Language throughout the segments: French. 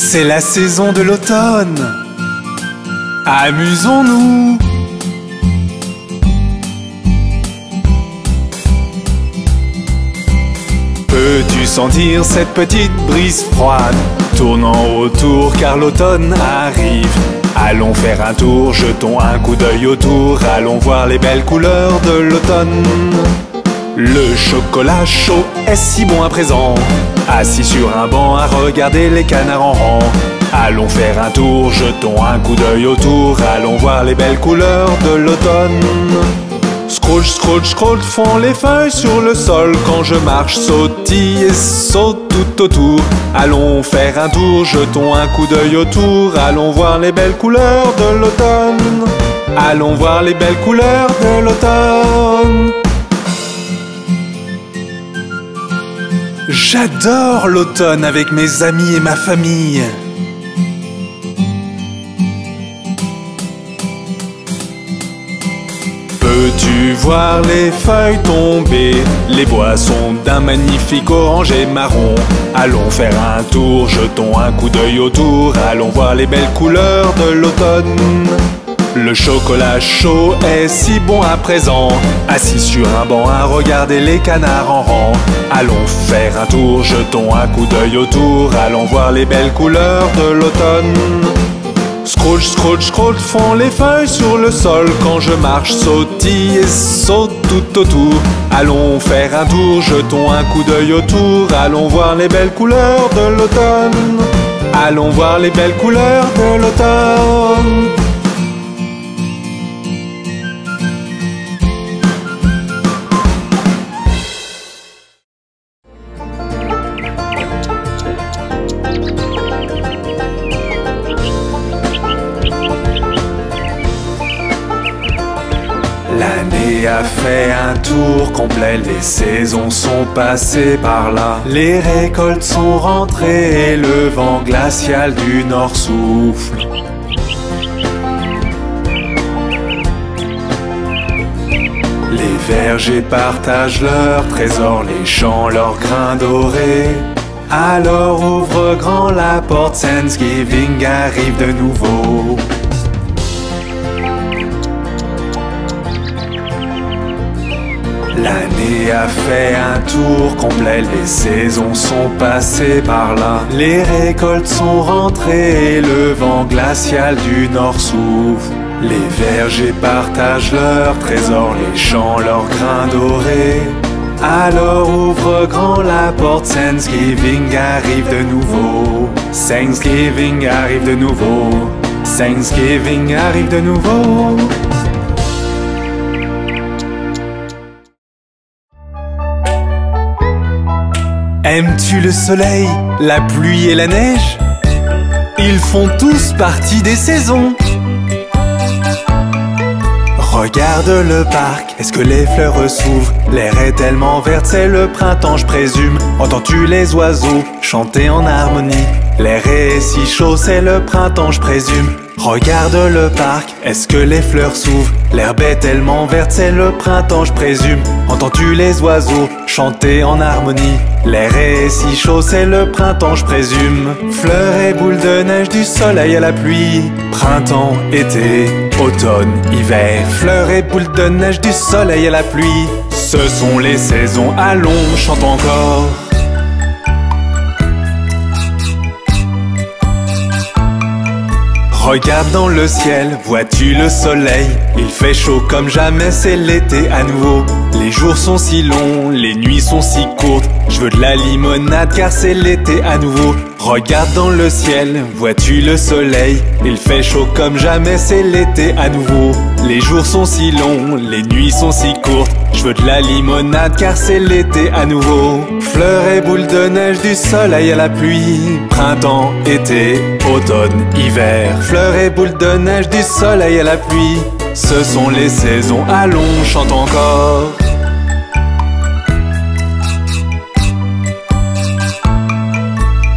C'est la saison de l'automne. Amusons-nous. Peux-tu sentir cette petite brise froide tournant autour car l'automne arrive? Allons faire un tour, jetons un coup d'œil autour, allons voir les belles couleurs de l'automne. Le chocolat chaud est si bon à présent, assis sur un banc à regarder les canards en rang. Allons faire un tour, jetons un coup d'œil autour, allons voir les belles couleurs de l'automne. Scrooge, Scrooge, Scrooge font les feuilles sur le sol quand je marche, sautille et saute tout autour. Allons faire un tour, jetons un coup d'œil autour, allons voir les belles couleurs de l'automne. Allons voir les belles couleurs de l'automne. J'adore l'automne avec mes amis et ma famille. Peux-tu voir les feuilles tomber? Les bois sont d'un magnifique orange et marron. Allons faire un tour, jetons un coup d'œil autour, allons voir les belles couleurs de l'automne. Le chocolat chaud est si bon à présent, assis sur un banc à regarder les canards en rang. Allons faire un tour, jetons un coup d'œil autour, allons voir les belles couleurs de l'automne. Scrooge, Scrooge, Scrooge font les feuilles sur le sol quand je marche, sautille et saute tout autour. Allons faire un tour, jetons un coup d'œil autour, allons voir les belles couleurs de l'automne. Allons voir les belles couleurs de l'automne. L'année a fait un tour complet, les saisons sont passées par là. Les récoltes sont rentrées et le vent glacial du nord souffle. Les vergers partagent leurs trésors, les champs leurs grains dorés. Alors ouvre grand la porte, Thanksgiving arrive de nouveau. L'année a fait un tour complet, les saisons sont passées par là. Les récoltes sont rentrées et le vent glacial du nord souffle. Les vergers partagent leurs trésors, les champs leurs grains dorés. Alors ouvre grand la porte, Thanksgiving arrive de nouveau. Thanksgiving arrive de nouveau. Thanksgiving arrive de nouveau. Aimes-tu le soleil, la pluie et la neige? Ils font tous partie des saisons. Regarde le parc, est-ce que les fleurs s'ouvrent? L'air est tellement vert, c'est le printemps je présume. Entends-tu les oiseaux chanter en harmonie? L'air est si chaud, c'est le printemps je présume. Regarde le parc, est-ce que les fleurs s'ouvrent? L'herbe est tellement verte, c'est le printemps je présume. Entends-tu les oiseaux chanter en harmonie? L'air est si chaud, c'est le printemps je présume. Fleurs et boules de neige, du soleil à la pluie. Printemps, été, automne, hiver. Fleurs et boules de neige, du soleil à la pluie. Ce sont les saisons, allons, chante encore. Regarde dans le ciel, vois-tu le soleil? Il fait chaud comme jamais, c'est l'été à nouveau. Les jours sont si longs, les nuits sont si courtes. Je veux de la limonade car c'est l'été à nouveau. Regarde dans le ciel, vois-tu le soleil? Il fait chaud comme jamais, c'est l'été à nouveau. Les jours sont si longs, les nuits sont si courtes. Je veux de la limonade car c'est l'été à nouveau. Fleurs et boules de neige, du soleil à la pluie. Printemps, été, automne, hiver. Fleurs et boules de neige, du soleil à la pluie. Ce sont les saisons, allons, chante encore.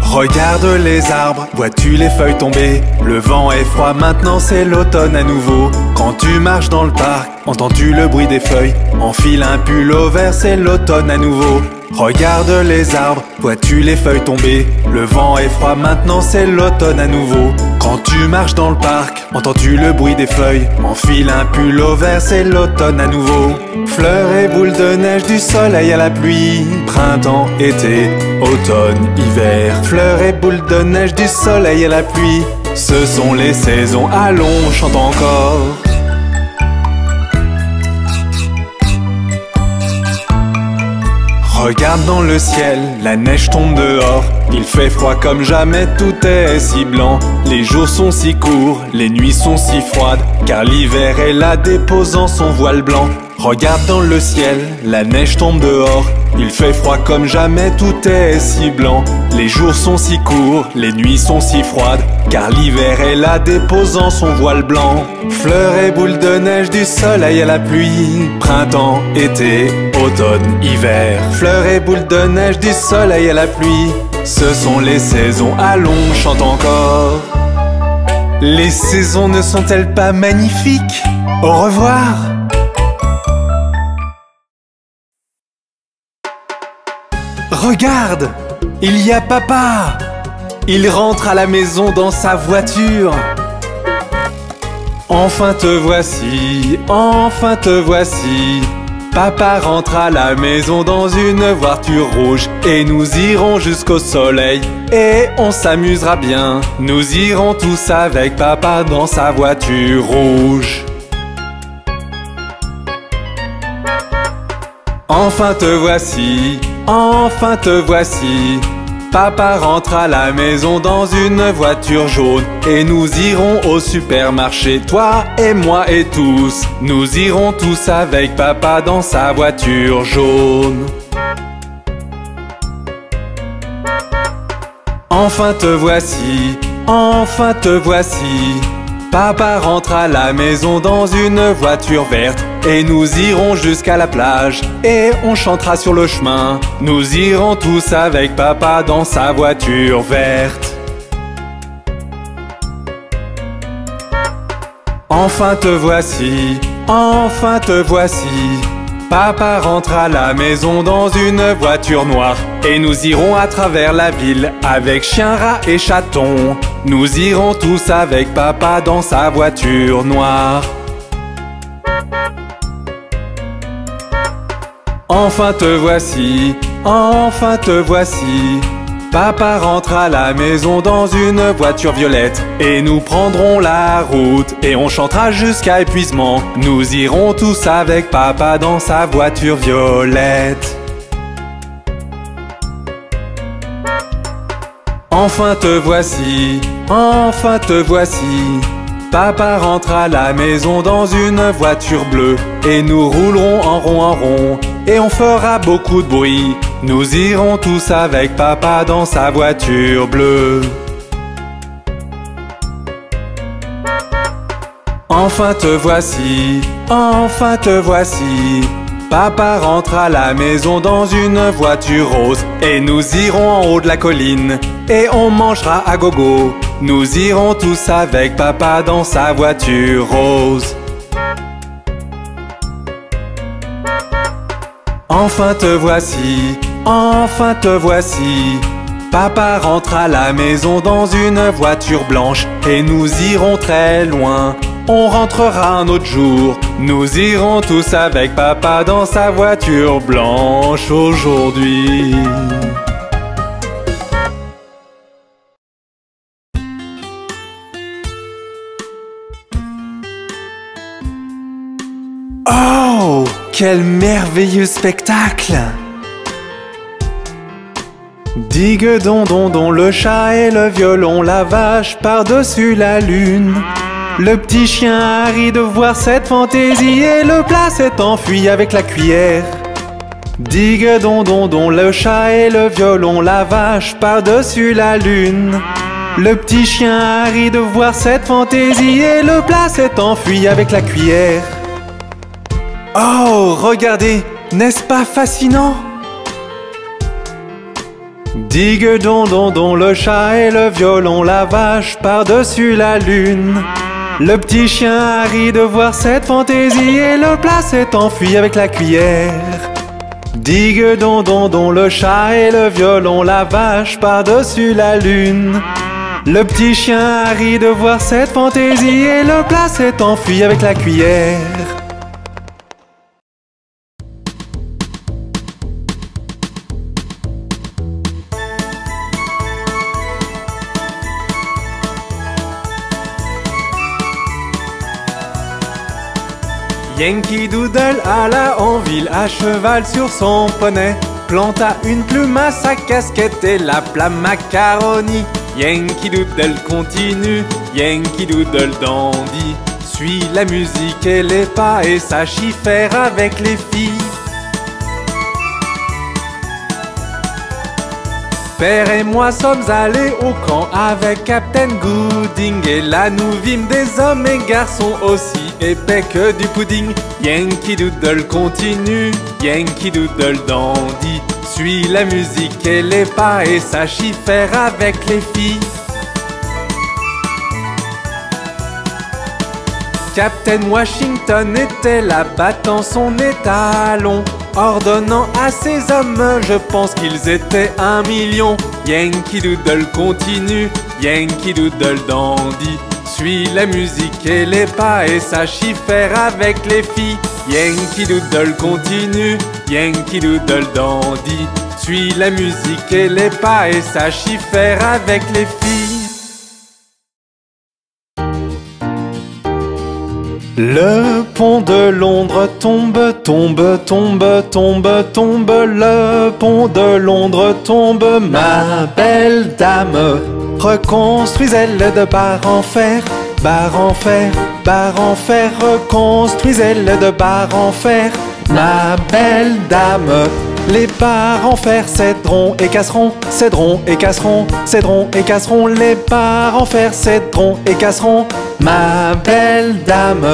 Regarde les arbres, vois-tu les feuilles tomber? Le vent est froid, maintenant c'est l'automne à nouveau. Quand tu marches dans le parc, entends-tu le bruit des feuilles? Enfile un pull au vert, c'est l'automne à nouveau. Regarde les arbres, vois-tu les feuilles tomber? Le vent est froid, maintenant c'est l'automne à nouveau. Quand tu marches dans le parc, entends-tu le bruit des feuilles? Enfile un pull au vert, c'est l'automne à nouveau. Fleurs et boules de neige, du soleil à la pluie. Printemps, été, automne, hiver. Fleurs et boules de neige, du soleil à la pluie. Ce sont les saisons, allons, chante encore. Regarde dans le ciel, la neige tombe dehors. Il fait froid comme jamais, tout est si blanc. Les jours sont si courts, les nuits sont si froides, car l'hiver est là déposant son voile blanc. Regarde dans le ciel, la neige tombe dehors. Il fait froid comme jamais, tout est si blanc. Les jours sont si courts, les nuits sont si froides, car l'hiver est là déposant son voile blanc. Fleurs et boules de neige, du soleil à la pluie. Printemps, été, automne, hiver. Fleurs et boules de neige, du soleil à la pluie. Ce sont les saisons, allons, chante encore. Les saisons ne sont-elles pas magnifiques? Au revoir! Regarde! Il y a papa! Il rentre à la maison dans sa voiture. Enfin te voici, enfin te voici. Papa rentre à la maison dans une voiture rouge. Et nous irons jusqu'au soleil et on s'amusera bien. Nous irons tous avec papa dans sa voiture rouge. Enfin te voici, enfin te voici. Papa rentre à la maison dans une voiture jaune. Et nous irons au supermarché, toi et moi et tous. Nous irons tous avec papa dans sa voiture jaune. Enfin te voici, enfin te voici. Papa rentre à la maison dans une voiture verte. Et nous irons jusqu'à la plage et on chantera sur le chemin. Nous irons tous avec papa dans sa voiture verte. Enfin te voici, enfin te voici. Papa rentre à la maison dans une voiture noire. Et nous irons à travers la ville avec chien, rat et chaton. Nous irons tous avec papa dans sa voiture noire. Enfin te voici, enfin te voici. Papa rentre à la maison dans une voiture violette. Et nous prendrons la route et on chantera jusqu'à épuisement. Nous irons tous avec papa dans sa voiture violette. Enfin te voici, enfin te voici. Papa rentre à la maison dans une voiture bleue. Et nous roulerons en rond et on fera beaucoup de bruit. Nous irons tous avec papa dans sa voiture bleue. Enfin te voici, enfin te voici. Papa rentre à la maison dans une voiture rose. Et nous irons en haut de la colline et on mangera à gogo. Nous irons tous avec papa dans sa voiture rose. Enfin te voici, enfin te voici. Papa rentre à la maison dans une voiture blanche. Et nous irons très loin, on rentrera un autre jour. Nous irons tous avec papa dans sa voiture blanche aujourd'hui. Oh, quel merveilleux spectacle! Digue don don don, le chat et le violon, la vache par-dessus la lune. Le petit chien a ri de voir cette fantaisie et le plat s'est enfui avec la cuillère. Digue don don don, le chat et le violon, la vache par-dessus la lune. Le petit chien a ri de voir cette fantaisie et le plat s'est enfui avec la cuillère. Oh, regardez, n'est-ce pas fascinant? Digue don don don, le chat et le violon, la vache par-dessus la lune. Le petit chien a ri de voir cette fantaisie et le plat s'est enfui avec la cuillère. Digue don don don, le chat et le violon, la vache par-dessus la lune. Le petit chien a ri de voir cette fantaisie et le plat s'est enfui avec la cuillère. Yankee Doodle alla en ville à cheval sur son poney, planta une plume à sa casquette et l'appela macaroni. Yankee Doodle continue, Yankee Doodle dandy, suit la musique et les pas et sache y faire avec les filles. Père et moi sommes allés au camp avec Captain Gooding, et là nous vîmes des hommes et garçons aussi épais que du pudding. Yankee Doodle continue, Yankee Doodle dandy, suit la musique et les pas et sache y faire avec les filles. Captain Washington était là battant son étalon, ordonnant à ses hommes, je pense qu'ils étaient 1 million. Yankee Doodle continue, Yankee Doodle dandy, suit la musique et les pas et sache y faire avec les filles. Yankee Doodle continue, Yankee Doodle dandy, suit la musique et les pas et sache y faire avec les filles. Le pont de Londres tombe, tombe, tombe, tombe, tombe. Le pont de Londres tombe, ma belle dame. Reconstruisez-le de barre en fer, barre en fer, barre en fer. Reconstruisez-le de barre en fer, ma belle dame. Les barres en fer céderont et casseront, céderont et casseront, céderont et casseront. Les barres en fer céderont et casseront, ma belle dame.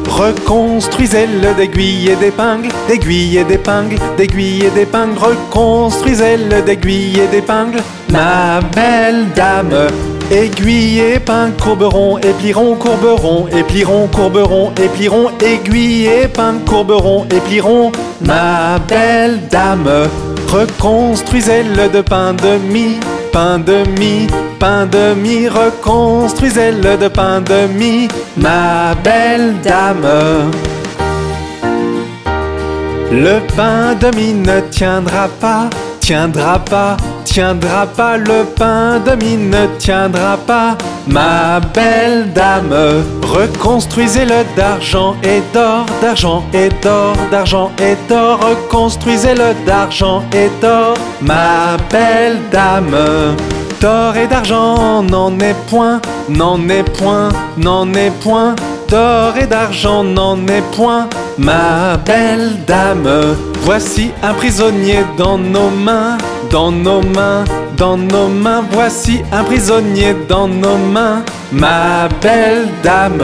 Reconstruisez-le d'aiguilles et d'épingles, d'aiguilles et d'épingles, d'aiguilles et d'épingles. Reconstruisez-le d'aiguilles et d'épingles, ma belle dame. Aiguilles et épingles courberont et plieront, courberont et plieront, courberont et plieront. Aiguilles et épingles courberont et plieront, ma belle dame. Reconstruisez-le de pain de mie, pain de mie, pain de mie. Reconstruisez-le de pain de mie, ma belle dame. Le pain de mie ne tiendra pas, tiendra pas, tiendra pas. Le pain de mie ne tiendra pas, ma belle dame. Reconstruisez-le d'argent et d'or, d'argent et d'or, d'argent et d'or. Reconstruisez-le d'argent et d'or, ma belle dame. D'or et d'argent n'en est point, n'en est point, n'en est point. D'or et d'argent n'en est point, ma belle dame. Voici un prisonnier dans nos mains, dans nos mains, dans nos mains. Voici un prisonnier dans nos mains, ma belle dame.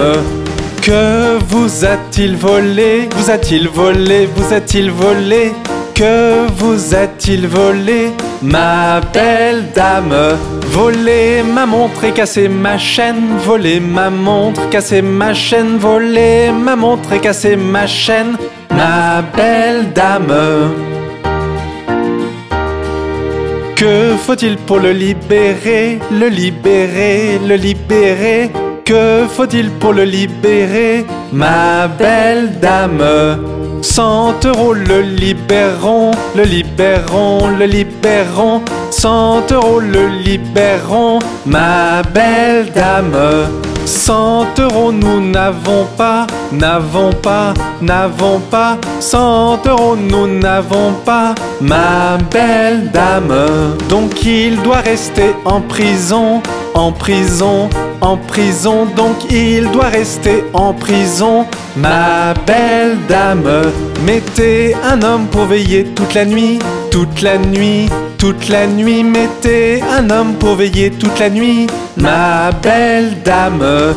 Que vous a-t-il volé? Vous a-t-il volé? Vous a-t-il volé? Que vous a-t-il volé, ma belle dame? Voler ma montre et casser ma chaîne, voler ma montre, casser ma chaîne, voler ma montre et casser ma chaîne, ma belle dame. Que faut-il pour le libérer, le libérer, le libérer? Que faut-il pour le libérer, ma belle dame? 100 € le libéreront, le libéreront, le libéreront. 100 € le libéreront, ma belle dame. 100 € nous n'avons pas, n'avons pas, n'avons pas. 100 € nous n'avons pas, ma belle dame. Donc il doit rester en prison, en prison, en prison. Donc il doit rester en prison, ma belle dame. Mettez un homme pour veiller toute la nuit, toute la nuit, toute la nuit. Mettez un homme pour veiller toute la nuit, ma belle dame.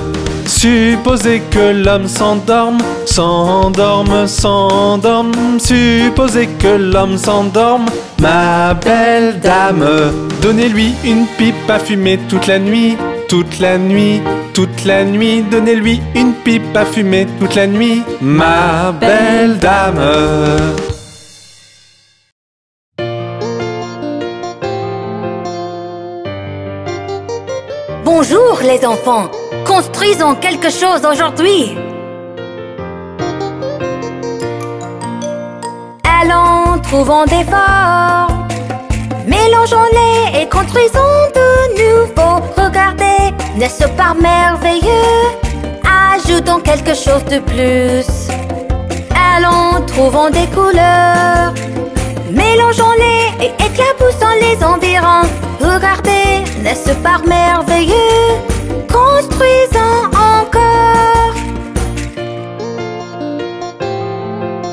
Supposez que l'homme s'endorme, s'endorme, s'endorme. Supposez que l'homme s'endorme, ma belle dame. Donnez-lui une pipe à fumer toute la nuit, toute la nuit, toute la nuit, donnez-lui une pipe à fumer toute la nuit, ma belle dame. Bonjour les enfants, construisons quelque chose aujourd'hui. Allons, trouvons des formes, mélangeons-les et construisons de nouveau. Regardez, n'est-ce pas merveilleux? Ajoutons quelque chose de plus. Allons, trouvons des couleurs, mélangeons-les et éclaboussons les environs. Regardez, n'est-ce pas merveilleux? Construisons encore.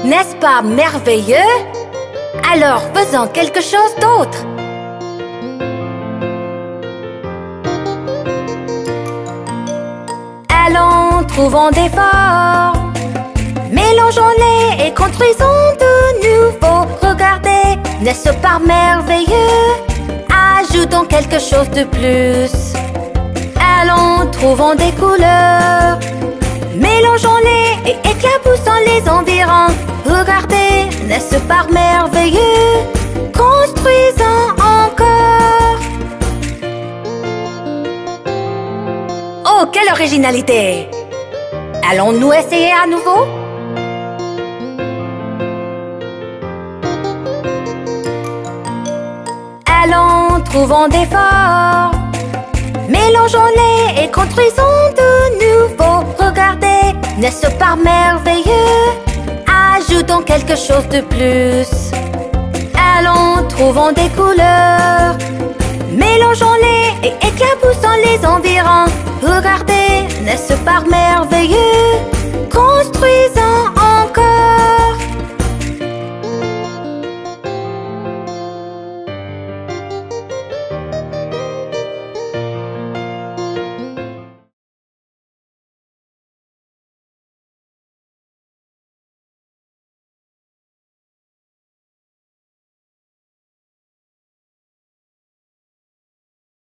N'est-ce pas merveilleux? Alors faisons quelque chose d'autre. Allons, trouvons des formes, mélangeons-les et construisons de nouveau. Regardez, n'est-ce pas merveilleux? Ajoutons quelque chose de plus. Allons, trouvons des couleurs, mélangeons-les et éclaboussons les environs. Regardez, n'est-ce pas merveilleux? Construisons encore. Oh, quelle originalité! Allons-nous essayer à nouveau? Allons, trouvons des formes, mélangeons-les et construisons de nouveau. Regardez, n'est-ce pas merveilleux? Ajoutons quelque chose de plus. Allons, trouvons des couleurs, mélangeons-les et éclaboussons les environs. Regardez, n'est-ce pas merveilleux? Construisons